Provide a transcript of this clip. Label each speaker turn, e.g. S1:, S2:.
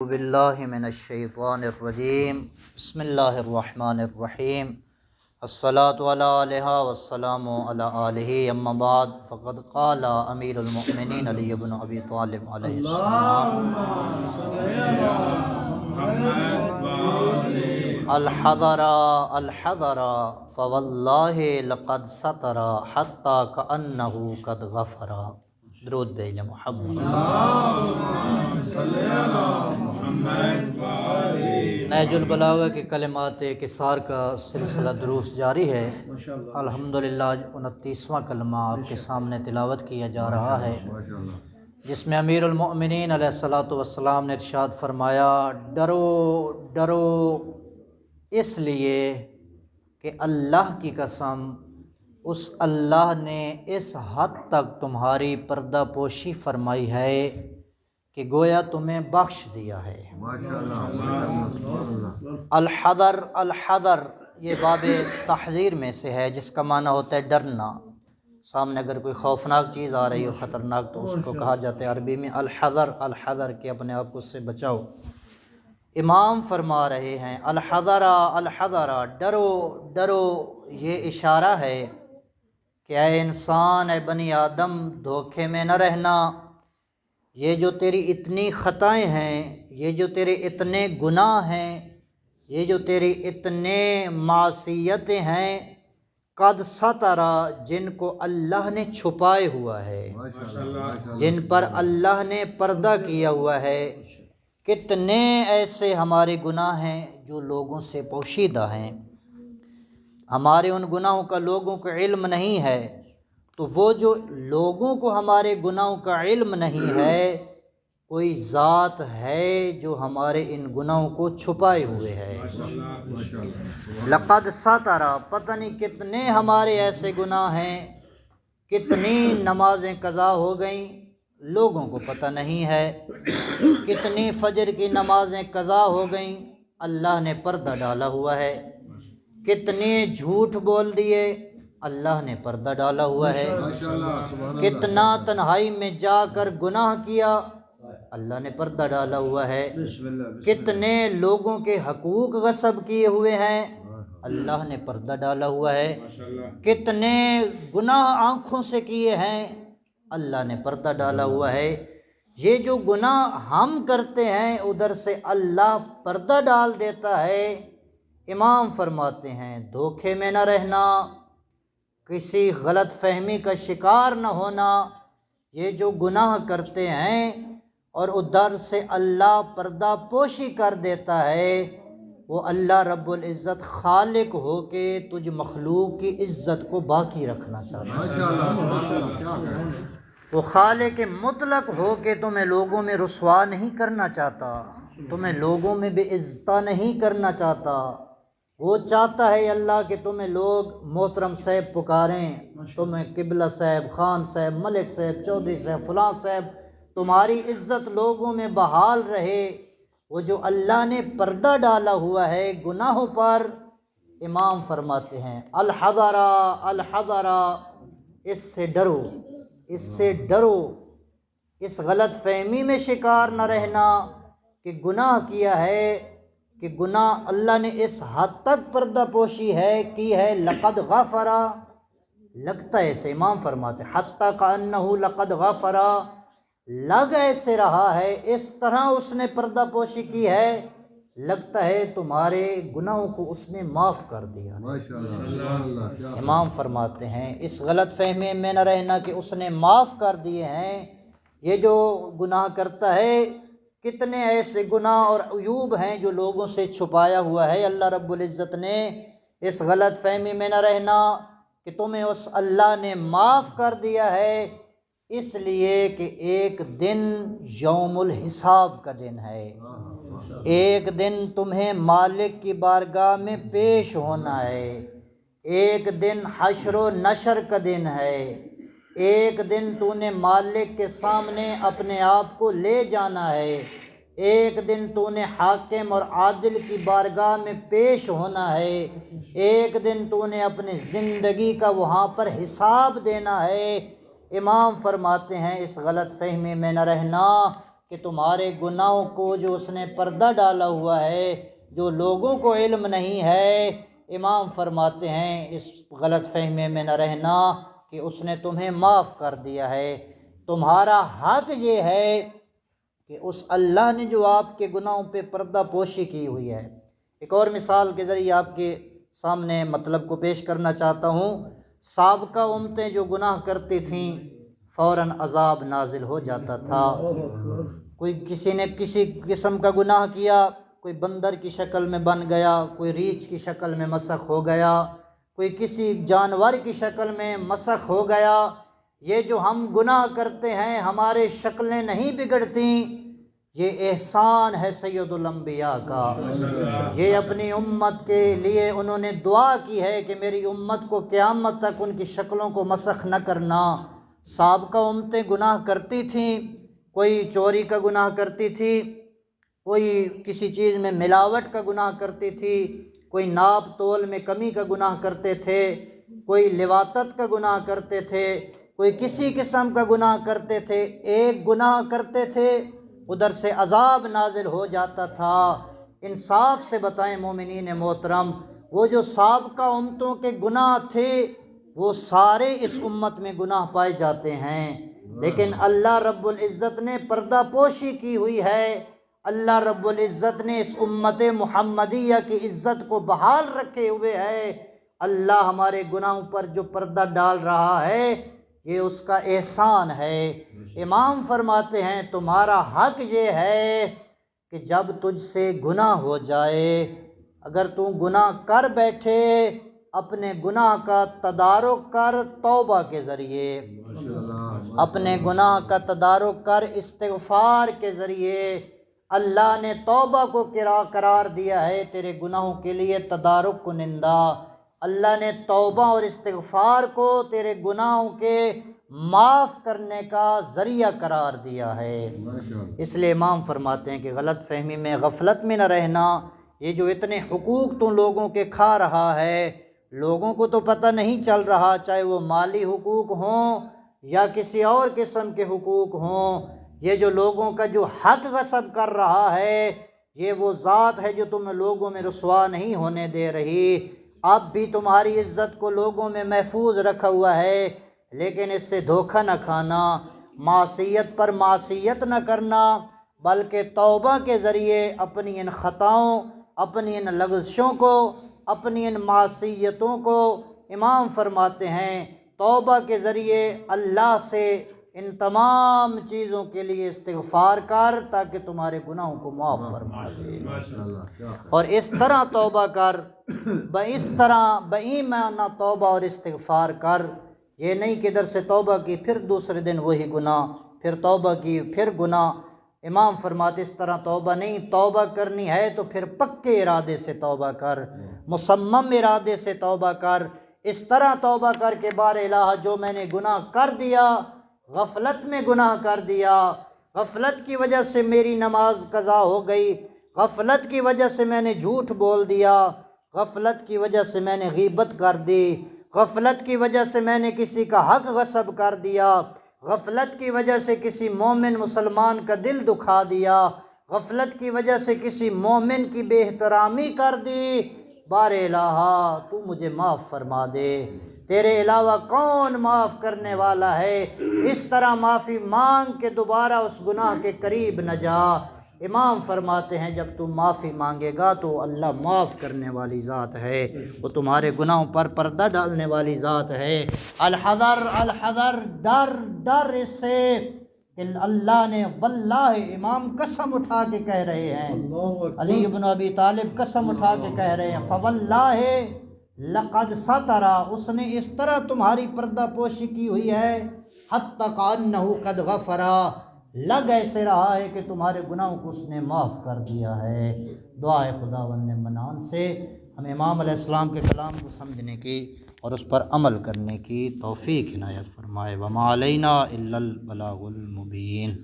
S1: बिल्लाहि मिनश्शैतानिर्रजीम बिस्मिल्लाहिर्रहमानिर्रहीम अस्सलातु अला आलिहा वस्सलामु अला आलिहि अम्मा बाद फ़क़द क़ाला अमीरुल मुअमिनीन अली इब्न अबी तालिब अलैहिस्सलाम अल-हज़रा अल-हज़रा फ़वल्लाहि लक़द सतरा हत्ता कअन्नहु क़द गफ़रा। दुरूद भेज मुहम्मद। नहजुल बलागा के कलिमात किसार का सिलसिला दुरूस जारी है। अल्हम्दुलिल्लाह 29वां कलमा आपके सामने तिलावत किया जा रहा है, जिसमें अमीरुल मोमिनीन अलैहिस्सलातु वस्सलाम ने इरशाद फरमाया, डरो डरो इसलिए कि अल्लाह की कसम, उस अल्लाह ने इस हद तक तुम्हारी पर्दा पोशी फरमाई है कि गोया तुम्हें बख्श दिया है। अल-हज़र अल-हज़र ये बाबे तहज़ीर में से है, जिसका माना होता है डरना। सामने अगर कोई खौफनाक चीज़ आ रही हो, ख़तरनाक, तो उसको कहा जाता है अरबी में अल-हज़र अल-हज़र के अपने आप को उससे बचाओ। इमाम फरमा रहे हैं अल-हज़रा अल-हज़रा, डरो डरो, ये इशारा है कि ऐ इंसान, ऐ बनी आदम, धोखे में न रहना। ये जो तेरी इतनी ख़ताएँ हैं, ये जो तेरे इतने गुनाह हैं, ये जो तेरी इतने मासियतें हैं, कद सतरा, जिनको अल्लाह ने छुपाए हुआ है, जिन पर अल्लाह ने पर्दा किया हुआ है। कितने ऐसे हमारे गुनाह हैं जो लोगों से पोशीदा हैं, हमारे उन गुनाहों का लोगों को इल्म नहीं है। तो वो जो लोगों को हमारे गुनाहों का इल्म नहीं है, कोई ज़ात है जो हमारे इन गुनाहों को छुपाए हुए है। लक़द सतरा, पता नहीं कितने हमारे ऐसे गुनाह हैं, कितनी नमाजें क़ज़ा हो गईं, लोगों को पता नहीं है। कितनी फजर की नमाजें क़ज़ा हो गईं, अल्लाह ने पर्दा डाला हुआ है। कितने झूठ बोल दिए, अल्लाह ने पर्दा डाला हुआ है। कितना तन्हाई में जाकर गुनाह किया, अल्लाह ने पर्दा डाला हुआ है। कितने लोगों के हकूक़ गस्ब किए हुए हैं, अल्लाह ने पर्दा डाला हुआ है। कितने गुनाह आँखों से किए हैं, अल्लाह ने पर्दा डाला हुआ है। ये जो गुनाह हम करते हैं, उधर से अल्लाह पर्दा डाल देता है। इमाम फरमाते हैं धोखे में न रहना, किसी गलत फहमी का शिकार न होना। ये जो गुनाह करते हैं और उधर से अल्लाह पर्दा पोशी कर देता है, वो अल्लाह रब्बुल इज़्ज़त खालिक हो के तुझ मखलूक की इज़्ज़त को बाकी रखना चाहता है। वो खालिक मुतलक हो के तुम्हें लोगों में रुसवा नहीं करना चाहता, तुम्हें लोगों में बेइज्जता नहीं करना चाहता। वो चाहता है अल्लाह कि तुम्हें लोग मोहतरम साहब पुकारें, तुम्हें किबला साहब, खान साहब, मलिक साहब, चौधरी साहब, फलां साहब, तुम्हारी इज़्ज़त लोगों में बहाल रहे। वो जो अल्लाह ने पर्दा डाला हुआ है गुनाहों पर, इमाम फरमाते हैं अल-हज़रा अल-हज़रा, इससे डरो, इससे डरो। इस गलत फहमी में शिकार न रहना कि गुनाह किया है, कि गुनाह अल्लाह ने इस हद तक पर्दा पोशी है की है। लक़द गफ़रा, लगता है ऐसे, इमाम फरमाते हत्ता कअन्नहु लक़द गफ़रा, लग ऐसे रहा है, इस तरह उसने पर्दा पोशी की है, लगता है तुम्हारे गुनाहों को उसने माफ़ कर दिया। इमाम फरमाते हैं इस गलत फहमी में न रहना कि उसने माफ़ कर दिए हैं। ये जो गुनाह करता है, कितने ऐसे गुनाह और अयूब हैं जो लोगों से छुपाया हुआ है। अल्लाह रब्बुल इज़्ज़त ने इस गलत फहमी में न रहना कि तुम्हें उस अल्लाह ने माफ़ कर दिया है, इसलिए कि एक दिन यौमुल हिसाब का दिन है। एक दिन तुम्हें मालिक की बारगाह में पेश होना है। एक दिन हश्र नशर का दिन है। एक दिन तूने मालिक के सामने अपने आप को ले जाना है। एक दिन तूने हाकिम और आदिल की बारगाह में पेश होना है। एक दिन तूने अपनी ज़िंदगी का वहाँ पर हिसाब देना है। इमाम फरमाते हैं इस गलत फहमी में न रहना कि तुम्हारे गुनाहों को जो उसने पर्दा डाला हुआ है, जो लोगों को इल्म नहीं है, इमाम फरमाते हैं इस गलत फहमी में न रहना कि उसने तुम्हें माफ़ कर दिया है। तुम्हारा हक ये है कि उस अल्लाह ने जो आपके गुनाहों पे पर्दा पोशी की हुई है। एक और मिसाल के ज़रिए आपके सामने मतलब को पेश करना चाहता हूँ। साबका उम्मतें जो गुनाह करती थीं फ़ौरन अज़ाब नाजिल हो जाता था। कोई किसी ने किसी किस्म का गुनाह किया, कोई बंदर की शक्ल में बन गया, कोई रीछ की शक्ल में मसख हो गया, कोई किसी जानवर की शक्ल में मसख हो गया। ये जो हम गुनाह करते हैं हमारे शक्लें नहीं बिगड़ती, ये एहसान है सैयदुल अंबिया का। ये अपनी उम्मत के लिए उन्होंने दुआ की है कि मेरी उम्मत को क़यामत तक उनकी शक्लों को मसख न करना। साबका उम्मतें गुनाह करती थीं, कोई चोरी का गुनाह करती थी, कोई किसी चीज़ में मिलावट का गुनाह करती थी, कोई नाप तोल में कमी का गुनाह करते थे, कोई लिवातत का गुनाह करते थे, कोई किसी किस्म का गुनाह करते थे। एक गुनाह करते थे उधर से अज़ाब नाजिल हो जाता था। इंसाफ से बताएं मोमिनीन मोहतरम, वो जो साबका उम्मतों के गुनाह थे वो सारे इस उम्मत में गुनाह पाए जाते हैं, लेकिन अल्लाह रब्बुल इज़्ज़त ने पर्दा पोशी की हुई है। अल्लाह रब्बुल इज़्ज़त ने इस उम्मत मुहम्मदिया की इज़्ज़त को बहाल रखे हुए है। अल्लाह हमारे गुनाहों पर जो पर्दा डाल रहा है ये उसका एहसान है। इमाम फरमाते हैं तुम्हारा हक ये है कि जब तुझसे गुनाह हो जाए, अगर तू गुनाह कर बैठे, अपने गुनाह का तदारुक कर तौबा के ज़रिए, अपने गुनाह का तदारुक कर इस्तिग़फ़ार के ज़रिए। अल्लाह ने तौबा को करार दिया है तेरे गुनाहों के लिए तदारुक को निंदा। अल्लाह ने तौबा और इस्तिग़फ़ार को तेरे गुनाहों के माफ़ करने का ज़रिया करार दिया है। इसलिए इमाम फरमाते हैं कि गलत फहमी में गफलत में न रहना। ये जो इतने हुकूक तुम लोगों के खा रहा है, लोगों को तो पता नहीं चल रहा, चाहे वो माली हुकूक हों या किसी और किस्म के हुकूक हों। ये जो लोगों का जो हक गसब कर रहा है, ये वो ज़ात है जो तुम्हें लोगों में रुसवा नहीं होने दे रही। अब भी तुम्हारी इज़्ज़त को लोगों में महफूज रखा हुआ है, लेकिन इससे धोखा न खाना, मासियत पर मासियत न करना, बल्कि तौबा के ज़रिए अपनी इन ख़ताओं, अपनी इन लग़ज़शों को, अपनी इन मासियतों को, इमाम फरमाते हैं तौबा के ज़रिए अल्लाह से इन तमाम चीज़ों के लिए इस्तिग़फ़ार कर ताकि तुम्हारे गुनाहों को माफ़ फरमा दे। और इस तरह तौबा कर, इस तरह बेईमाना तौबा और इस्तिग़फ़ार कर। ये नहीं कि इधर से तौबा की फिर दूसरे दिन वही गुनाह, फिर तौबा की फिर गुनाह। इमाम फरमाते इस तरह तौबा नहीं, तौबा करनी है तो फिर पक्के इरादे से तौबा कर, मुसम्मम इरादे से तौबा कर। इस तरह तौबा कर के बारे इलाहा जो मैंने गुनाह कर दिया, गफलत में गुनाह कर दिया, गफलत की वजह से मेरी नमाज कज़ा हो गई, गफलत की वजह से मैंने झूठ बोल दिया, गफलत की वजह से मैंने गीबत कर दी, गफलत की वजह से मैंने किसी का हक गसब कर दिया, गफलत की वजह से किसी मोमिन मुसलमान का दिल दुखा दिया, गफलत की वजह से किसी मोमिन की बेहतरामी कर दी। बारे इलाहा तू मुझे माफ़ फरमा दे, तेरे अलावा कौन माफ़ करने वाला है। इस तरह माफ़ी मांग के दोबारा उस गुनाह के करीब न जा। इमाम फरमाते हैं जब तू माफ़ी मांगेगा तो अल्लाह माफ़ करने वाली ज़ात है, वो तुम्हारे गुनाहों पर पर्दा डालने वाली ज़ात है। अल-हज़र अल-हज़र, डर डर इससे कि अल्लाह ने वल्लाहि, इमाम कसम उठा के कह रहे हैं, अली इब्न अबी तालिब कसम उठा के कह रहे हैं, फ़वल्लाहि लक़द सतरा, उसने इस तरह तुम्हारी पर्दा पोशी की हुई है, हत्ता कअन्नहु क़द गफ़रा, लग ऐसे रहा है कि तुम्हारे गुनाहों को उसने माफ़ कर दिया है। दुआए खुदावंद मनान से हमें इमाम अलैहिस्सलाम के कलाम को समझने की और उस पर अमल करने की तौफ़ीक़ इनायत फ़रमाए। वमा अलैना इल्लल बलागुल मुबीन।